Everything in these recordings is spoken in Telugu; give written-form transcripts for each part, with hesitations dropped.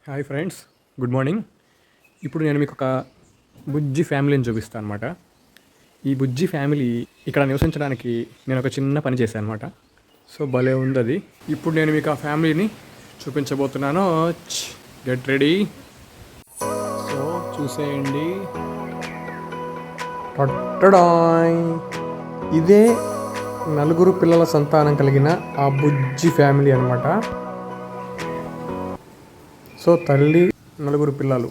Hi friends, good morning. ఇప్పుడు నేను మీకు ఒక బుజ్జి ఫ్యామిలీని చూపిస్తాను అనమాట. ఈ బుజ్జి ఫ్యామిలీ ఇక్కడ నివసించడానికి నేను ఒక చిన్న పని చేశాను అనమాట. సో భలే ఉంది అది. ఇప్పుడు నేను మీకు ఆ ఫ్యామిలీని చూపించబోతున్నాను. Get ready. సో చూసేయండి. టట్టడాయ్. ఇదే నలుగురు పిల్లల సంతానం కలిగిన ఆ బుజ్జి ఫ్యామిలీ అనమాట. సో తల్లి, నలుగురు పిల్లలు.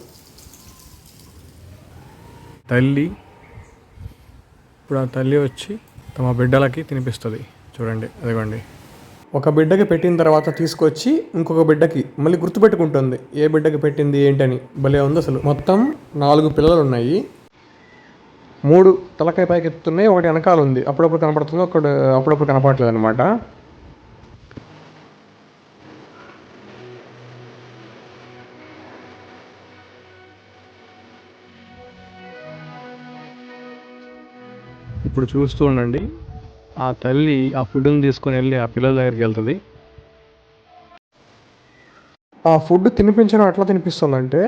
తల్లి ఇప్పుడు ఆ తల్లి వచ్చి తమ బిడ్డలకి తినిపిస్తుంది. చూడండి, అదిగోండి. ఒక బిడ్డకి పెట్టిన తర్వాత తీసుకొచ్చి ఇంకొక బిడ్డకి మళ్ళీ గుర్తుపెట్టుకుంటుంది ఏ బిడ్డకి పెట్టింది ఏంటని. భలే ఉంది అసలు. మొత్తం 4 పిల్లలు ఉన్నాయి. 3 తలకాయ పైకి ఎత్తున్నాయి, ఒకటి వెనకాల ఉంది. అప్పుడప్పుడు కనపడుతుంది, ఒకటి అప్పుడప్పుడు కనపడట్లేదు అనమాట. ఇప్పుడు చూస్తూ ఉండండి. ఆ తల్లి ఆ ఫుడ్ని తీసుకొని వెళ్ళి ఆ పిల్లల దగ్గరికి వెళ్తుంది. ఆ ఫుడ్ తినిపించడం ఎట్లా తినిపిస్తుందంటే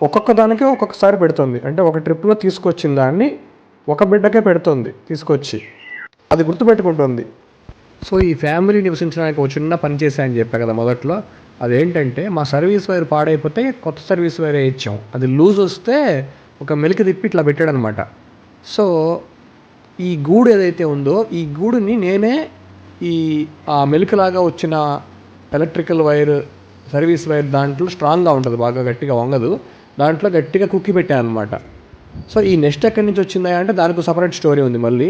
ఒక్కొక్క దానికి ఒక్కొక్కసారి పెడుతుంది. అంటే ఒక ట్రిప్లో తీసుకొచ్చిన దాన్ని ఒక బిడ్డకే పెడుతుంది తీసుకొచ్చి. అది గుర్తుపెట్టుకుంటుంది. సో ఈ ఫ్యామిలీ నివసించడానికి ఒక చిన్న పని చేశాయని చెప్పా కదా మొదట్లో. అదేంటంటే మా సర్వీస్ వైర్ పాడైపోతే కొత్త సర్వీస్ వైర్ ఇచ్చాం. అది లూజ్ వస్తే ఒక మెలిక తిప్పి ఇట్లా పెట్టాడనమాట. సో ఈ గూడు ఏదైతే ఉందో ఈ గూడుని నేనే ఆ మెలికలాగా వచ్చిన ఎలక్ట్రికల్ వైర్, సర్వీస్ వైర్ దాంట్లో స్ట్రాంగ్గా ఉంటుంది, బాగా గట్టిగా వంగదు. దాంట్లో గట్టిగా కుక్కి పెట్టాను అనమాట. సో ఈ నెక్స్ట్ ఎక్కడి నుంచి వచ్చిందా అంటే దానికి సపరేట్ స్టోరీ ఉంది మళ్ళీ.